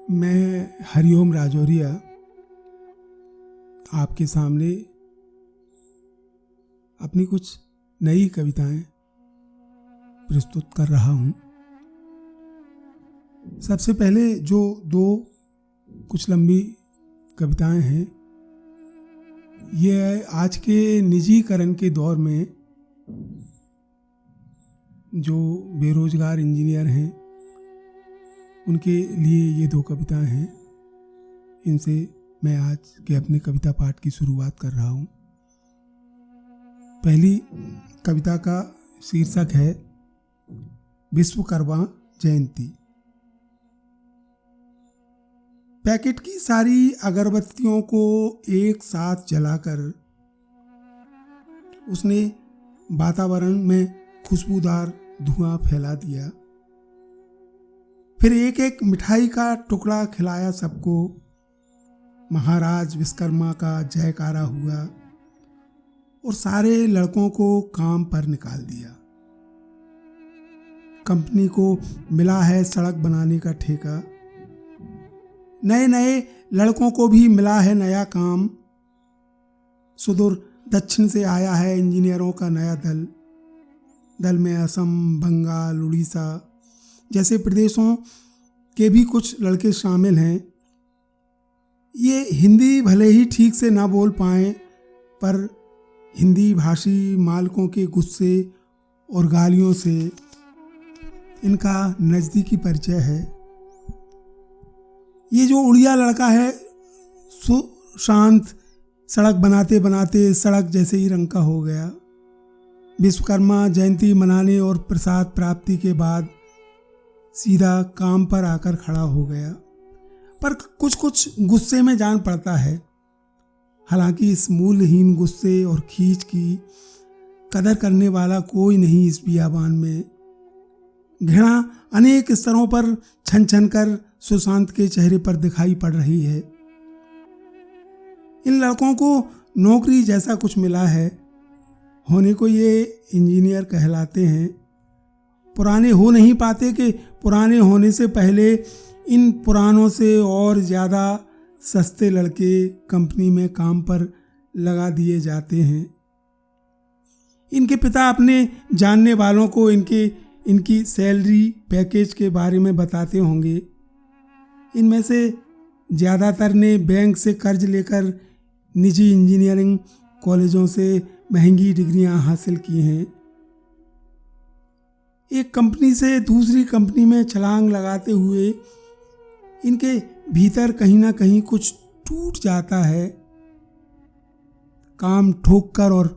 मैं हरिओम राजौरिया आपके सामने अपनी कुछ नई कविताएं प्रस्तुत कर रहा हूं। सबसे पहले जो दो कुछ लंबी कविताएं हैं, ये आज के निजीकरण के दौर में जो बेरोजगार इंजीनियर हैं उनके लिए ये दो कविताएं हैं। इनसे मैं आज के अपने कविता पाठ की शुरुआत कर रहा हूँ। पहली कविता का शीर्षक है विश्वकर्मा जयंती। पैकेट की सारी अगरबत्तियों को एक साथ जलाकर उसने वातावरण में खुशबूदार धुआं फैला दिया। फिर एक एक मिठाई का टुकड़ा खिलाया सबको। महाराज विश्वकर्मा का जयकारा हुआ और सारे लड़कों को काम पर निकाल दिया। कंपनी को मिला है सड़क बनाने का ठेका। नए नए लड़कों को भी मिला है नया काम। सुदूर दक्षिण से आया है इंजीनियरों का नया दल। दल में असम, बंगाल, उड़ीसा जैसे प्रदेशों के भी कुछ लड़के शामिल हैं। ये हिंदी भले ही ठीक से ना बोल पाएं, पर हिंदी भाषी मालकों के गुस्से और गालियों से इनका नज़दीकी परिचय है। ये जो उड़िया लड़का है शांत सड़क बनाते बनाते सड़क जैसे ही रंग का हो गया। विश्वकर्मा जयंती मनाने और प्रसाद प्राप्ति के बाद सीधा काम पर आकर खड़ा हो गया, पर कुछ कुछ गुस्से में जान पड़ता है। हालांकि इस मूलहीन गुस्से और खींच की कदर करने वाला कोई नहीं इस बियाबान में। घृणा अनेक स्तरों पर छन छन कर सुशांत के चेहरे पर दिखाई पड़ रही है। इन लड़कों को नौकरी जैसा कुछ मिला है। होने को ये इंजीनियर कहलाते हैं। पुराने हो नहीं पाते कि पुराने होने से पहले इन पुरानों से और ज़्यादा सस्ते लड़के कंपनी में काम पर लगा दिए जाते हैं। इनके पिता अपने जानने वालों को इनकी सैलरी पैकेज के बारे में बताते होंगे। इनमें से ज़्यादातर ने बैंक से कर्ज लेकर निजी इंजीनियरिंग कॉलेजों से महंगी डिग्रियां हासिल की हैं। एक कंपनी से दूसरी कंपनी में छलांग लगाते हुए इनके भीतर कहीं ना कहीं कुछ टूट जाता है। काम ठोक कर और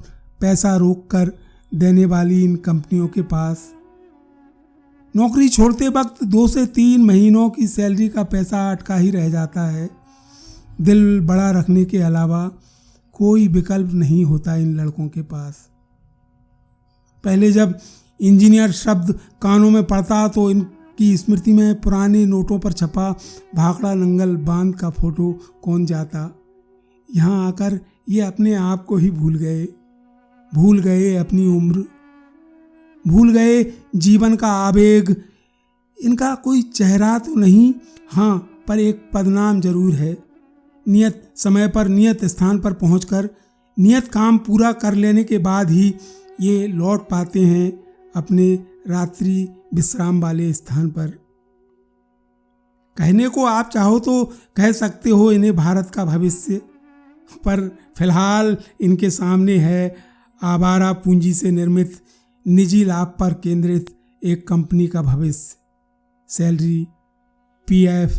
पैसा रोक कर देने वाली इन कंपनियों के पास नौकरी छोड़ते वक्त 2 से 3 महीनों की सैलरी का पैसा अटका ही रह जाता है। दिल बड़ा रखने के अलावा कोई विकल्प नहीं होता इन लड़कों के पास। पहले जब इंजीनियर शब्द कानों में पड़ता तो इनकी स्मृति में पुराने नोटों पर छपा भाखड़ा नंगल बांध का फोटो कौन जाता। यहाँ आकर ये अपने आप को ही भूल गए अपनी उम्र, भूल गए जीवन का आवेग। इनका कोई चेहरा तो नहीं, हाँ, पर एक पदनाम जरूर है। नियत समय पर नियत स्थान पर पहुंचकर नियत काम पूरा कर लेने के बाद ही ये लौट पाते हैं अपने रात्रि विश्राम वाले स्थान पर। कहने को आप चाहो तो कह सकते हो इन्हें भारत का भविष्य, पर फिलहाल इनके सामने है आवारा पूंजी से निर्मित निजी लाभ पर केंद्रित एक कंपनी का भविष्य। सैलरी, पीएफ,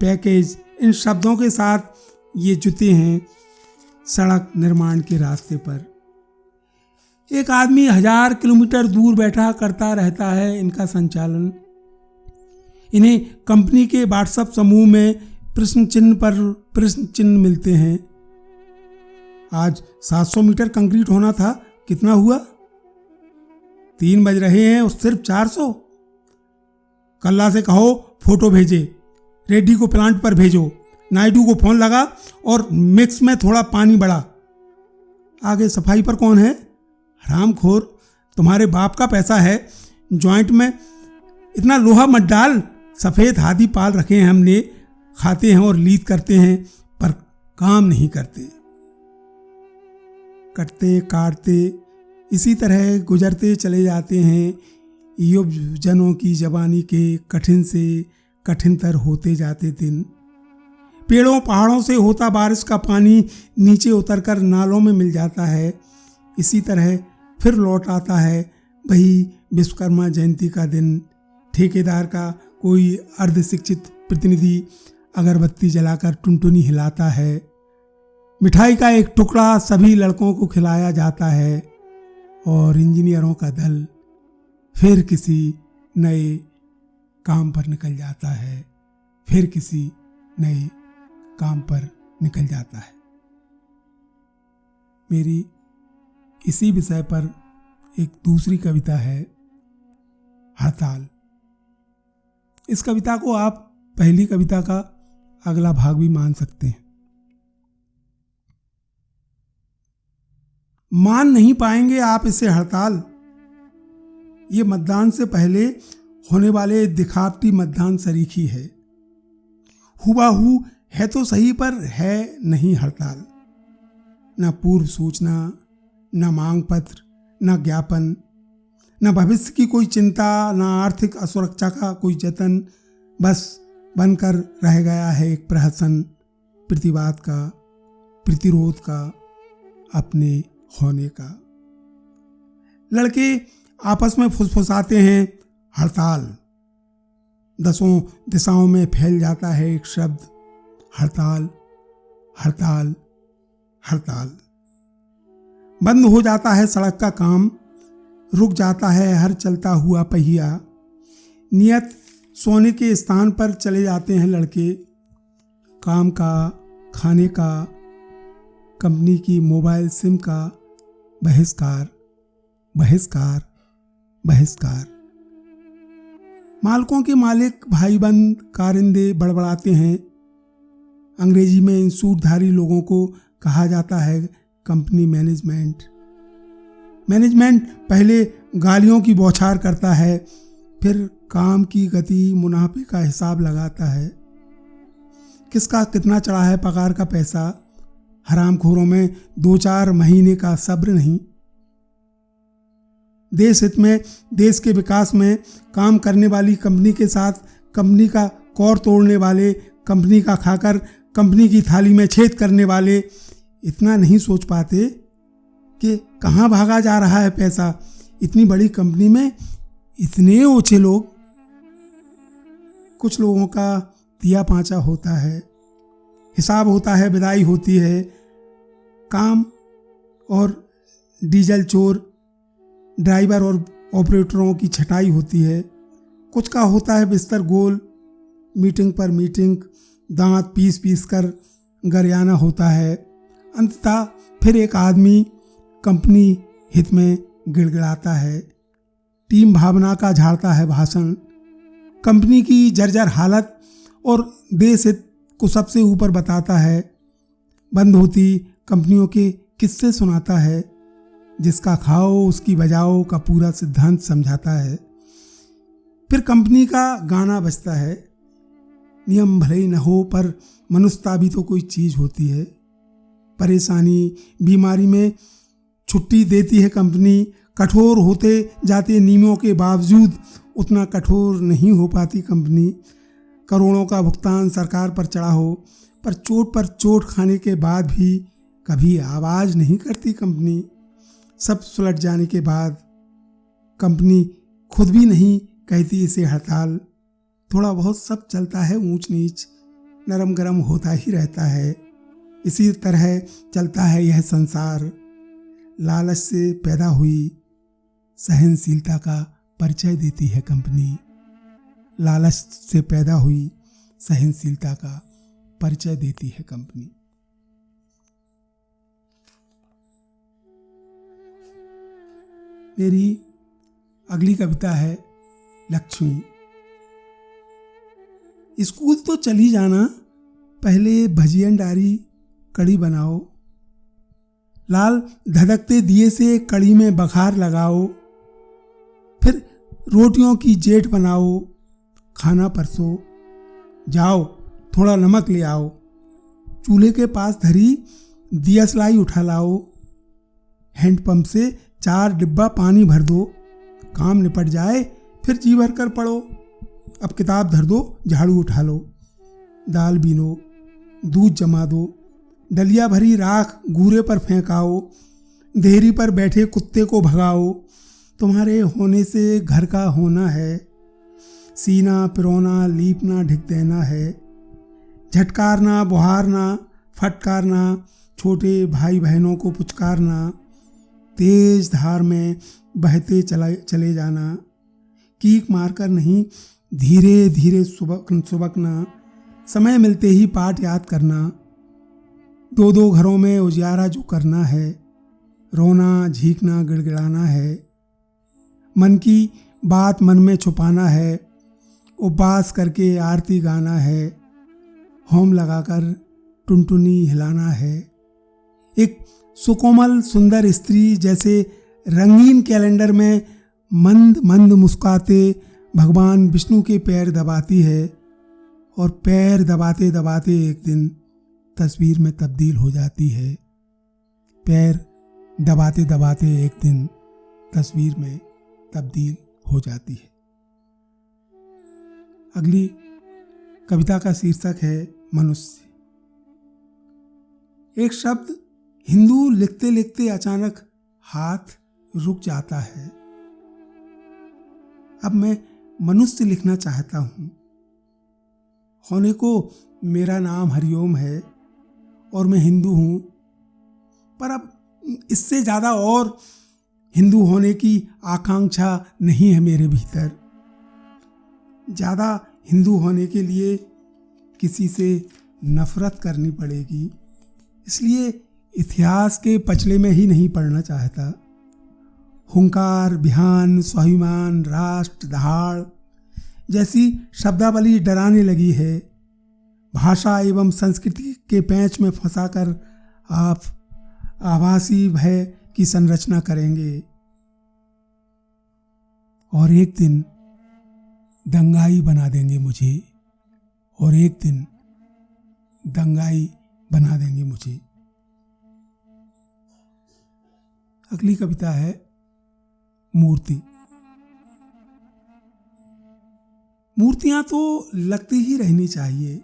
पैकेज, इन शब्दों के साथ ये जुते हैं सड़क निर्माण के रास्ते पर। एक आदमी 1000 किलोमीटर दूर बैठा करता रहता है इनका संचालन। इन्हें कंपनी के व्हाट्सएप समूह में प्रश्न चिन्ह पर प्रश्न चिन्ह मिलते हैं। आज 700 मीटर कंक्रीट होना था, कितना हुआ? 3 बज रहे हैं और सिर्फ 400। कल्ला से कहो फोटो भेजे, रेड्डी को प्लांट पर भेजो, नायडू को फोन लगा और मिक्स में थोड़ा पानी बढ़ा। आगे सफाई पर कौन है? हरामखोर, तुम्हारे बाप का पैसा है। जॉइंट में इतना लोहा मत डाल, सफ़ेद हाथी पाल रखे हैं हमने, खाते हैं और लीद करते हैं पर काम नहीं करते। कटते काटते इसी तरह गुजरते चले जाते हैं युव जनों की जवानी के कठिन से कठिनतर होते जाते दिन। पेड़ों पहाड़ों से होता बारिश का पानी नीचे उतरकर नालों में मिल जाता है। इसी तरह फिर लौट आता है वही विश्वकर्मा जयंती का दिन। ठेकेदार का कोई अर्ध शिक्षित प्रतिनिधि अगरबत्ती जलाकर टुनटुनी हिलाता है। मिठाई का एक टुकड़ा सभी लड़कों को खिलाया जाता है और इंजीनियरों का दल फिर किसी नए काम पर निकल जाता है, फिर किसी नए काम पर निकल जाता है। मेरी इसी विषय पर एक दूसरी कविता है, हड़ताल। इस कविता को आप पहली कविता का अगला भाग भी मान सकते हैं। मान नहीं पाएंगे आप इसे हड़ताल, ये मतदान से पहले होने वाले दिखावटी मतदान सरीखी है। हुबहू है तो सही पर है नहीं हड़ताल। न पूर्व सूचना, न मांग पत्र, न ज्ञापन, न भविष्य की कोई चिंता, न आर्थिक असुरक्षा का कोई जतन, बस बनकर रह गया है एक प्रहसन प्रतिवाद का, प्रतिरोध का, अपने होने का। लड़के आपस में फुसफुसाते हैं हड़ताल। दसों दिशाओं में फैल जाता है एक शब्द, हड़ताल हड़ताल हड़ताल। बंद हो जाता है सड़क का काम, रुक जाता है हर चलता हुआ पहिया। नियत सोने के स्थान पर चले जाते हैं लड़के। काम का, खाने का, कंपनी की मोबाइल सिम का बहिष्कार बहिष्कार बहिष्कार। मालिकों के मालिक भाईबंद कारिंदे बड़बड़ाते हैं। अंग्रेजी में इन सूटधारी लोगों को कहा जाता है कंपनी मैनेजमेंट। मैनेजमेंट पहले गालियों की बौछार करता है, फिर काम की गति मुनाफे का हिसाब लगाता है। किसका कितना चढ़ा है पगार का पैसा, हरामखोरों में 2-4 महीने का सब्र नहीं। देश हित में, देश के विकास में काम करने वाली कंपनी के साथ कंपनी का कौर तोड़ने वाले, कंपनी का खाकर कंपनी की थाली में छेद करने वाले इतना नहीं सोच पाते कि कहाँ भागा जा रहा है पैसा। इतनी बड़ी कंपनी में इतने ओछे लोग। कुछ लोगों का दिया पांचा होता है, हिसाब होता है, विदाई होती है। काम और डीजल चोर, ड्राइवर और ऑपरेटरों की छटाई होती है। कुछ का होता है बिस्तर गोल, मीटिंग पर मीटिंग, दांत पीस पीस कर गरियाना होता है। अंततः फिर एक आदमी कंपनी हित में गिड़गिड़ाता है, टीम भावना का झाड़ता है भाषण, कंपनी की जर्जर हालत और देश हित को सबसे ऊपर बताता है। बंद होती कंपनियों के किस्से सुनाता है, जिसका खाओ उसकी बजाओ का पूरा सिद्धांत समझाता है। फिर कंपनी का गाना बजता है, नियम भले ही न हो पर मनुष्यता भी तो कोई चीज़ होती है। परेशानी बीमारी में छुट्टी देती है कंपनी। कठोर होते जाते नियमों के बावजूद उतना कठोर नहीं हो पाती कंपनी। करोड़ों का भुगतान सरकार पर चढ़ा हो पर चोट खाने के बाद भी कभी आवाज़ नहीं करती कंपनी। सब सुलट जाने के बाद कंपनी खुद भी नहीं कहती इसे हड़ताल। थोड़ा बहुत सब चलता है ऊंच नीच, नरम गरम होता ही रहता है। इसी तरह चलता है यह संसार। लालच से पैदा हुई सहनशीलता का परिचय देती है कंपनी। लालच से पैदा हुई सहनशीलता का परिचय देती है कंपनी। मेरी अगली कविता है लक्ष्मी। स्कूल तो चली जाना, पहले भजियन डारी कड़ी बनाओ। लाल धधकते दिए से कड़ी में बघार लगाओ। फिर रोटियों की जेठ बनाओ, खाना परसो। जाओ थोड़ा नमक ले आओ। चूल्हे के पास धरी दियसलाई उठा लाओ। हैंडपंप से 4 डिब्बा पानी भर दो। काम निपट जाए फिर जी भर कर पढ़ो। अब किताब धर दो, झाड़ू उठा लो। दाल बीनो, दूध जमा दो। डलिया भरी राख घूरे पर फेंकाओ। देहरी पर बैठे कुत्ते को भगाओ। तुम्हारे होने से घर का होना है। सीना पिरोना लीपना ढिक देना है। झटकारना बुहारना फटकारना, छोटे भाई बहनों को पुचकारना, तेज धार में बहते चले जाना। कीक मारकर नहीं, धीरे धीरे सुबकना। समय मिलते ही पाठ याद करना। 2 घरों में उजियारा जो करना है। रोना झींकना गिड़गिड़ाना है। मन की बात मन में छुपाना है। उपवास करके आरती गाना है। होम लगाकर टुनटुनी हिलाना है। एक सुकोमल सुंदर स्त्री जैसे रंगीन कैलेंडर में मंद मंद मुस्काते भगवान विष्णु के पैर दबाती है और पैर दबाते दबाते एक दिन तस्वीर में तब्दील हो जाती है। पैर दबाते दबाते एक दिन तस्वीर में तब्दील हो जाती है। अगली कविता का शीर्षक है मनुष्य। एक शब्द हिंदू लिखते लिखते अचानक हाथ रुक जाता है। अब मैं मनुष्य लिखना चाहता हूं। होने को मेरा नाम हरिओम है और मैं हिंदू हूं, पर अब इससे ज़्यादा और हिंदू होने की आकांक्षा नहीं है मेरे भीतर। ज़्यादा हिंदू होने के लिए किसी से नफरत करनी पड़ेगी, इसलिए इतिहास के पचले में ही नहीं पढ़ना चाहता। हुंकार, बिहान, स्वाभिमान, राष्ट्र, दहाड़ जैसी शब्दावली डराने लगी है। भाषा एवं संस्कृति के पैंच में फंसाकर आप आभासी भय की संरचना करेंगे और एक दिन दंगाई बना देंगे मुझे, और एक दिन दंगाई बना देंगे मुझे। अगली कविता है मूर्ति। मूर्तियां तो लगती ही रहनी चाहिए,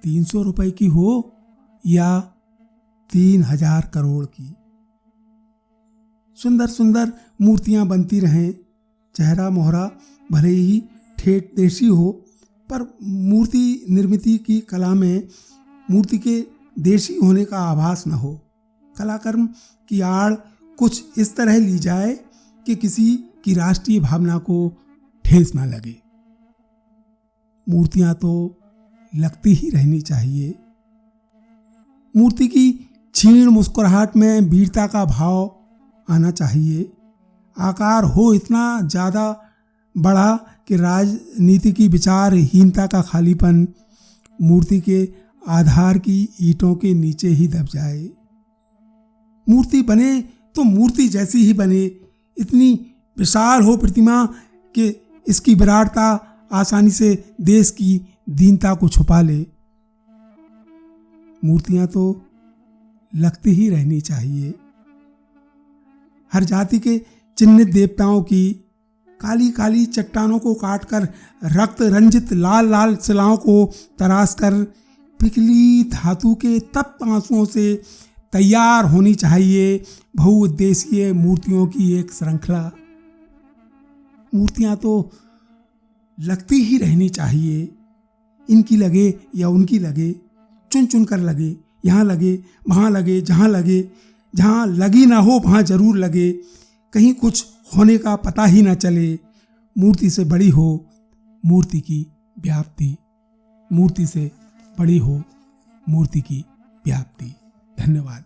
300 रुपए की हो या 3000 करोड़ की। सुंदर सुंदर मूर्तियां बनती रहें। चेहरा मोहरा भले ही ठेठ देशी हो, पर मूर्ति निर्मित की कला में मूर्ति के देशी होने का आभास न हो। कलाकर्म की आड़ कुछ इस तरह ली जाए कि किसी की राष्ट्रीय भावना को ठेस ना लगे। मूर्तियां तो लगती ही रहनी चाहिए। मूर्ति की क्षीण मुस्कुराहट में वीरता का भाव आना चाहिए। आकार हो इतना ज़्यादा बड़ा कि राजनीति की विचारहीनता का खालीपन मूर्ति के आधार की ईंटों के नीचे ही दब जाए। मूर्ति बने तो मूर्ति जैसी ही बने, इतनी विशाल हो प्रतिमा कि इसकी विराटता आसानी से देश की दीनता को छुपा ले। मूर्तियां तो लगती ही रहनी चाहिए। हर जाति के चिन्हित देवताओं की काली काली चट्टानों को काटकर रक्त रंजित लाल लाल शिलाओं को तराश कर पिघली धातु के तप्त आंसुओं से तैयार होनी चाहिए बहुउद्देशीय मूर्तियों की एक श्रृंखला। मूर्तियां तो लगती ही रहनी चाहिए। इनकी लगे या उनकी लगे, चुन चुन कर लगे, यहाँ लगे वहाँ लगे, जहाँ लगी ना हो वहाँ जरूर लगे, कहीं कुछ होने का पता ही ना चले। मूर्ति से बड़ी हो मूर्ति की व्याप्ति, मूर्ति से बड़ी हो मूर्ति की व्याप्ति। धन्यवाद।